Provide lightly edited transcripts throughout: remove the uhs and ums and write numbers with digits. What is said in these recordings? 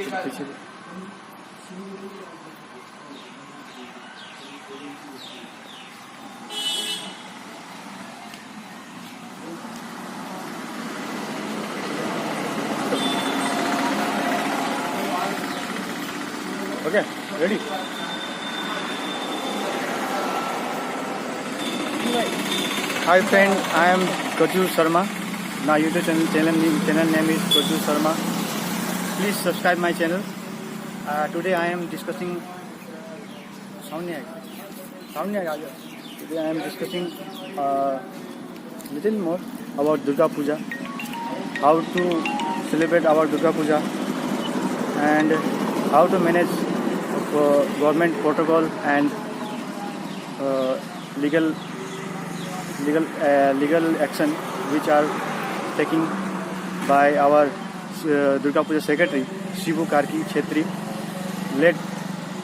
पीछे okay ready. Hi friend, I am Gaju Sharma. My YouTube channel name is Gaju Sharma. Please subscribe my channel. Today I am discussing Today I am discussing little more about Durga Puja, how to celebrate our Durga Puja, and how to manage government protocol and legal action which are taken by our Durga Puja secretary Shivu Karki Chhetri. Let's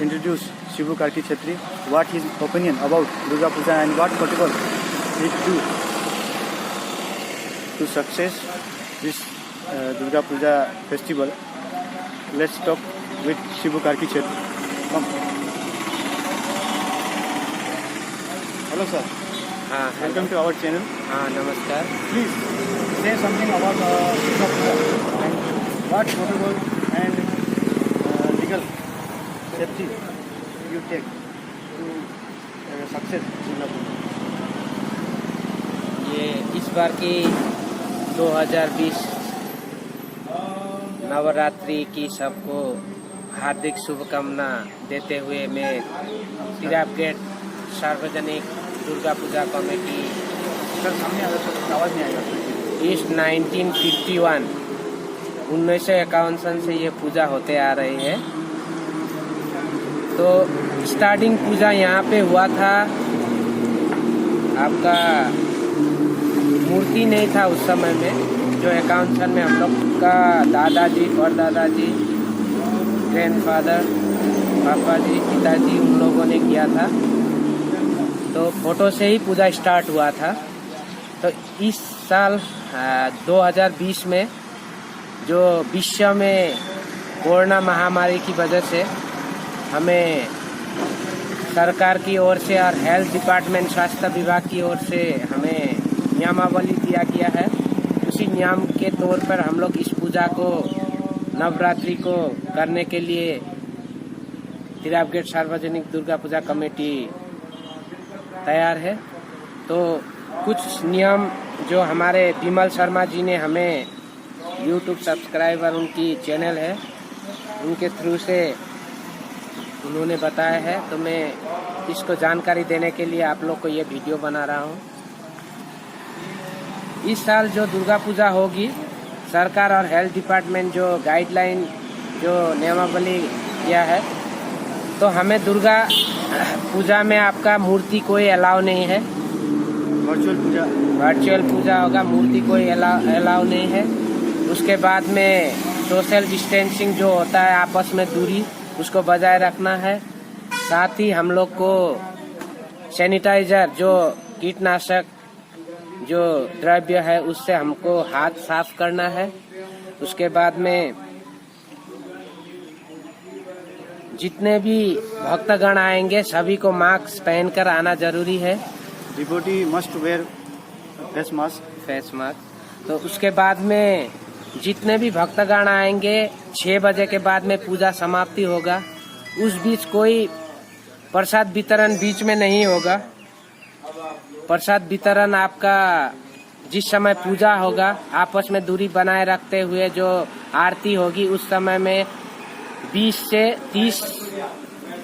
introduce Shivu Karki Chhetri, what his opinion about Durga Puja and what protocol he do to success this Durga Puja festival. Let's talk with Shivu Karki Chhetri. Come. Hello sir. Welcome to our channel. नमस्कार। Please say something about Durga Puja and what protocol and legal safety you take to success Durga Puja. ये इस बार की 2020 नवरात्रि की सबको हार्दिक शुभकामना देते हुए मैं तिरापगेट सार्वजनिक दुर्गा पूजा कमेटी ईस्ट 1951 से ये पूजा होते आ रही है। तो स्टार्टिंग पूजा यहाँ पे हुआ था, आपका मूर्ति नहीं था उस समय में। जो 51 में हम लोग का दादाजी और दादाजी, ग्रैंडफादर, पापा जी, पिताजी, उन लोगों ने किया था। तो फोटो से ही पूजा स्टार्ट हुआ था। तो इस साल 2020 में जो विश्व में कोरोना महामारी की वजह से हमें सरकार की ओर से और हेल्थ डिपार्टमेंट, स्वास्थ्य विभाग की ओर से हमें नियमावली दिया गया है। उसी नियम के तौर पर हम लोग इस पूजा को, नवरात्रि को करने के लिए तिरापगेट सार्वजनिक दुर्गा पूजा कमेटी तैयार है। तो कुछ नियम जो हमारे विमल शर्मा जी ने हमें YouTube सब्सक्राइबर, उनकी चैनल है, उनके थ्रू से उन्होंने बताया है। तो मैं इसको जानकारी देने के लिए आप लोग को ये वीडियो बना रहा हूँ। इस साल जो दुर्गा पूजा होगी, सरकार और हेल्थ डिपार्टमेंट जो गाइडलाइन, जो नियमावली किया है, तो हमें दुर्गा पूजा में आपका मूर्ति कोई अलाउ नहीं है। वर्चुअल पूजा होगा, मूर्ति कोई अलाउ नहीं है। उसके बाद में सोशल डिस्टेंसिंग जो होता है, आपस में दूरी, उसको बजाय रखना है। साथ ही हम लोग को सैनिटाइजर, जो कीटनाशक जो द्रव्य है, उससे हमको हाथ साफ करना है। उसके बाद में जितने भी भक्तगण आएंगे सभी को मास्क पहनकर आना जरूरी है। Devotee must where face mask. तो उसके बाद में जितने भी भक्तगण आएंगे 6 बजे के बाद में पूजा समाप्ति होगा। उस बीच कोई प्रसाद वितरण बीच में नहीं होगा। प्रसाद वितरण आपका जिस समय पूजा होगा, आपस में दूरी बनाए रखते हुए जो आरती होगी, उस समय में 20 से 30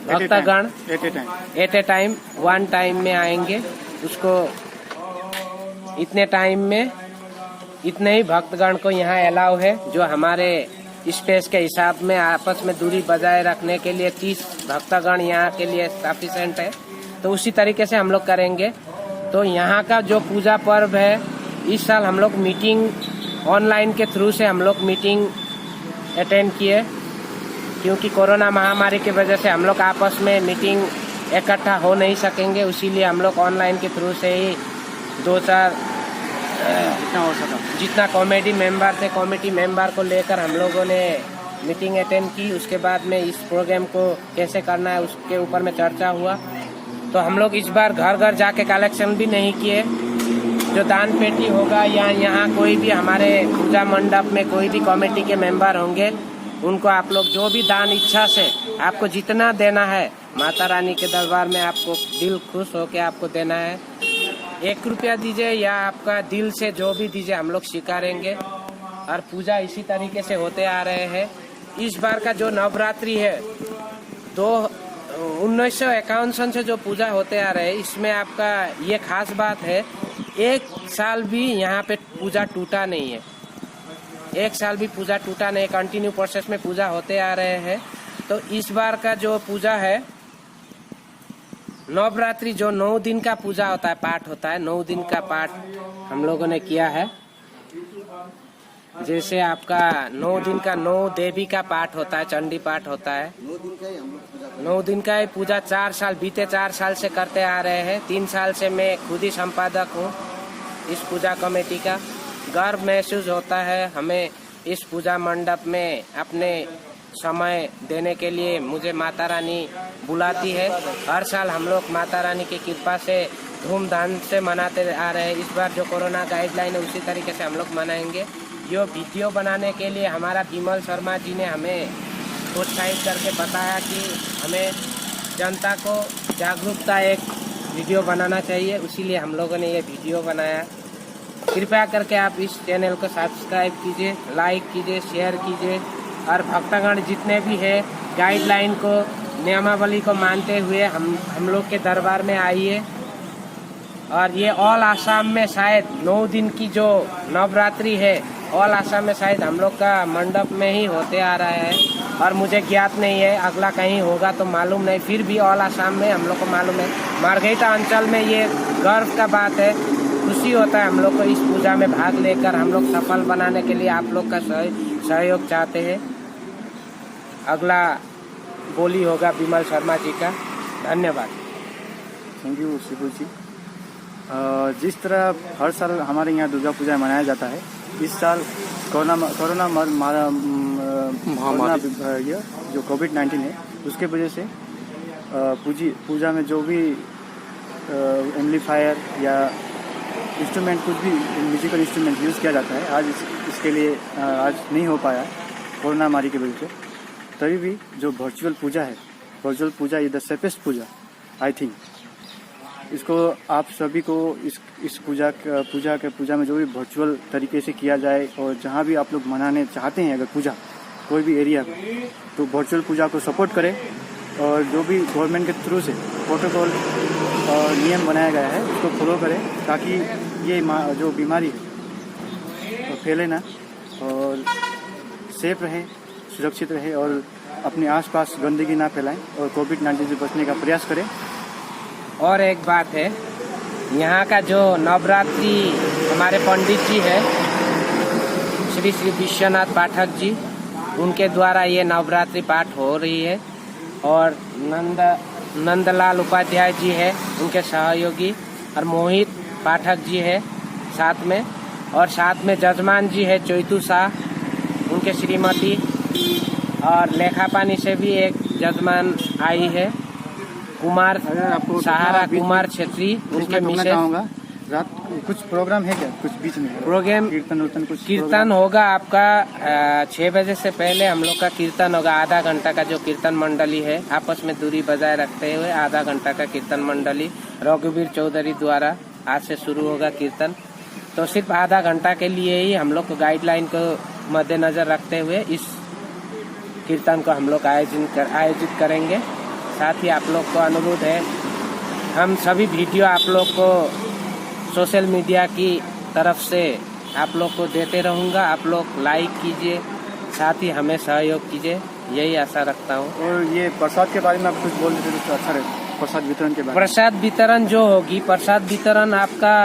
भक्तगण at a time, one time में आएंगे। उसको इतने टाइम में इतने ही भक्तगण को यहाँ अलाउ है। जो हमारे स्पेस के हिसाब में आपस में दूरी बजाय रखने के लिए 30 भक्तगण यहाँ के लिए सफिशिएंट है। तो उसी तरीके से हम लोग करेंगे। तो यहाँ का जो पूजा पर्व है, इस साल हम लोग मीटिंग ऑनलाइन के थ्रू से हम लोग मीटिंग अटेंड किए, क्योंकि कोरोना महामारी की वजह से हम लोग आपस में मीटिंग इकट्ठा हो नहीं सकेंगे। इसीलिए हम लोग ऑनलाइन के थ्रू से ही 2-4 जितना कमेटी मेंबर थे, कमेटी मेंबर को लेकर हम लोगों ने मीटिंग अटेंड की। उसके बाद में इस प्रोग्राम को कैसे करना है उसके ऊपर में चर्चा हुआ। तो हम लोग इस बार घर घर जाके कलेक्शन भी नहीं किए। जो दान पेटी होगा या यहाँ कोई भी हमारे पूजा मंडप में कोई भी कमेटी के मेंबर होंगे, उनको आप लोग जो भी दान इच्छा से आपको जितना देना है माता रानी के दरबार में, आपको दिल खुश होके आपको देना है। 1 रुपया दीजिए या आपका दिल से जो भी दीजिए, हम लोग स्वीकारेंगे। और पूजा इसी तरीके से होते आ रहे हैं। इस बार का जो नवरात्रि है 1951 से जो पूजा होते आ रहे हैं, इसमें आपका ये खास बात है, 1 साल भी यहाँ पे पूजा टूटा नहीं है। 1 साल भी पूजा टूटा नहीं, कंटिन्यू प्रोसेस में पूजा होते आ रहे हैं। तो इस बार का जो पूजा है नवरात्रि, जो 9 दिन का पूजा होता है, पाठ होता है, 9 दिन का पाठ हम लोगों ने किया है। जैसे आपका 9 दिन का 9 देवी का पाठ होता है, चंडी पाठ होता है। 9 दिन का ही पूजा 4 साल बीते 4 साल से करते आ रहे हैं। 3 साल से मैं खुद ही संपादक हूँ इस पूजा कमेटी का। गर्व महसूस होता है हमें इस पूजा मंडप में अपने समय देने के लिए। मुझे माता रानी बुलाती है। हर साल हम लोग माता रानी की कृपा से धूमधाम से मनाते आ रहे हैं। इस बार जो कोरोना गाइडलाइन है उसी तरीके से हम लोग मनाएंगे। ये वीडियो बनाने के लिए हमारा विमल शर्मा जी ने हमें प्रोत्साहित करके बताया कि हमें जनता को जागरूकता एक वीडियो बनाना चाहिए, इसीलिए हम लोगों ने ये वीडियो बनाया। कृपया करके आप इस चैनल को सब्सक्राइब कीजिए, लाइक कीजिए, शेयर कीजिए। और भक्तगण जितने भी है गाइडलाइन को, नियमावली को मानते हुए हम लोग के दरबार में आइए। और ये ऑल आसाम में शायद 9 दिन की जो नवरात्रि है, ऑल आसाम में शायद हम लोग का मंडप में ही होते आ रहा है। और मुझे ज्ञात नहीं है, अगला कहीं होगा तो मालूम नहीं, फिर भी ऑल आसाम में हम लोग को मालूम है। मार्घेटा अंचल में ये गर्व का बात है, खुशी होता है हम लोग को इस पूजा में भाग लेकर। हम लोग सफल बनाने के लिए आप लोग का सहयोग चाहते हैं। अगला बोली होगा विमल शर्मा जी का। धन्यवाद। थैंक यू शिबू जी। जिस तरह हर साल हमारे यहाँ दुर्गा पूजा मनाया जाता है, इस साल कोरोना महामारी जो कोविड-19 है उसके वजह से पूजा में जो भी एम्पलीफायर या इंस्ट्रूमेंट, कुछ भी म्यूजिकल इंस्ट्रूमेंट यूज़ किया जाता है, आज इसके लिए आज नहीं हो पाया कोरोना महामारी की वजह से। तभी भी जो वर्चुअल पूजा है, virtual puja is the safest puja I think. इसको आप सभी को इस पूजा में जो भी वर्चुअल तरीके से किया जाए, और जहाँ भी आप लोग मनाने चाहते हैं अगर पूजा कोई भी एरिया में, तो वर्चुअल पूजा को सपोर्ट करें। और जो भी गवर्नमेंट के थ्रू से प्रोटोकॉल और नियम बनाया गया है उसको फॉलो करें, ताकि ये जो बीमारी है तो फैले ना, और सेफ रहें, सुरक्षित रहें, और अपने आसपास गंदगी ना फैलाएं, और कोविड-19 से बचने का प्रयास करें। और एक बात है, यहाँ का जो नवरात्रि हमारे पंडित जी है श्री श्री विश्वनाथ पाठक जी, उनके द्वारा ये नवरात्रि पाठ हो रही है। और नंदलाल उपाध्याय जी है उनके सहयोगी, और मोहित पाठक जी है साथ में, और साथ में जजमान जी है चैतू शाह उनके श्रीमती, और लेखापानी से भी एक जजमान आई है कुमार सहारा कुमार छेत्री, उनके मिसेज। रात कुछ प्रोग्राम है क्या, कुछ बीच में प्रोग्राम कीर्तन होगा आपका 6 बजे से पहले हम लोग का कीर्तन होगा। आधा घंटा का जो कीर्तन मंडली है, आपस में दूरी बजाय रखते हुए आधा घंटा का कीर्तन मंडली रघुवीर चौधरी द्वारा आज से शुरू होगा कीर्तन। तो सिर्फ आधा घंटा के लिए ही हम लोग को गाइडलाइन को मद्देनजर रखते हुए इस कीर्तन को हम लोग आयोजित करेंगे। साथ ही आप लोग को अनुरोध है, हम सभी वीडियो आप लोग को सोशल मीडिया की तरफ से आप लोग को देते रहूँगा। आप लोग लाइक कीजिए, साथ ही हमें सहयोग कीजिए, यही आशा रखता हूँ। और ये प्रसाद के बारे में आप कुछ बोल देते तो अच्छा रहे। प्रसाद वितरण के बारे में, प्रसाद वितरण जो होगी, प्रसाद वितरण आपका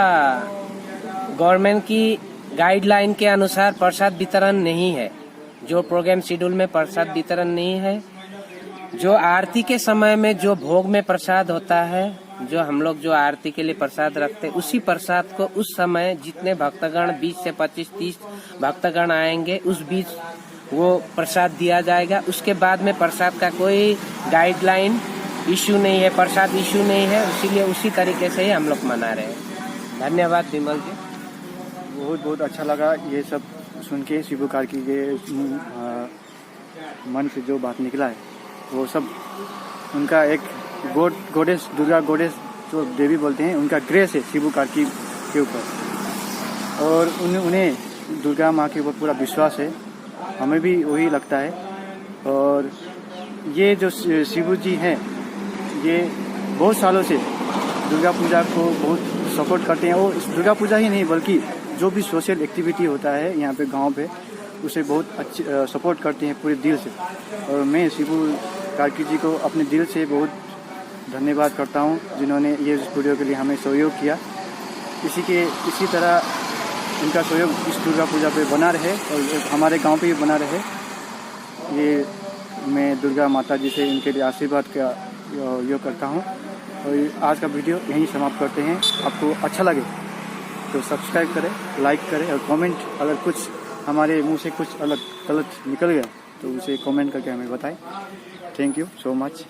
गवर्नमेंट की गाइडलाइन के अनुसार प्रसाद वितरण नहीं है। जो प्रोग्राम शेड्यूल में प्रसाद वितरण नहीं है। जो आरती के समय में जो भोग में प्रसाद होता है, जो हम लोग जो आरती के लिए प्रसाद रखते हैं, उसी प्रसाद को उस समय जितने भक्तगण 20 से 25-30 भक्तगण आएंगे, उस बीच वो प्रसाद दिया जाएगा। उसके बाद में प्रसाद का कोई गाइडलाइन इशू नहीं है, प्रसाद इशू नहीं है, इसीलिए उसी तरीके से ही हम लोग मना रहे हैं। धन्यवाद विमल जी। बहुत बहुत अच्छा लगा ये सब सुन के, शिबू कार्की के मन से जो बात निकला है वो सब उनका एक गोडेस, दुर्गा गोडेस जो देवी बोलते हैं, उनका ग्रेस है शिबू कार्की के ऊपर, और उन्हें दुर्गा माँ के ऊपर पूरा विश्वास है। हमें भी वही लगता है। और ये जो शिबू जी हैं, ये बहुत सालों से दुर्गा पूजा को बहुत सपोर्ट करते हैं। और दुर्गा पूजा ही नहीं बल्कि जो भी सोशल एक्टिविटी होता है यहाँ पे गांव पे, उसे बहुत अच्छे सपोर्ट करते हैं पूरे दिल से। और मैं शिबू कार्की जी को अपने दिल से बहुत धन्यवाद करता हूँ जिन्होंने ये वीडियो के लिए हमें सहयोग किया। इसी तरह इनका सहयोग इस दुर्गा पूजा पे बना रहे और हमारे गांव पे भी बना रहे। ये मैं दुर्गा माता जी से इनके लिए आशीर्वाद का योग करता हूँ। और आज का वीडियो यहीं समाप्त करते हैं। आपको अच्छा लगे तो सब्सक्राइब करें, लाइक करें और कमेंट, अगर कुछ हमारे मुंह से कुछ अलग गलत निकल गया तो उसे कमेंट करके हमें बताएं। Thank you so much.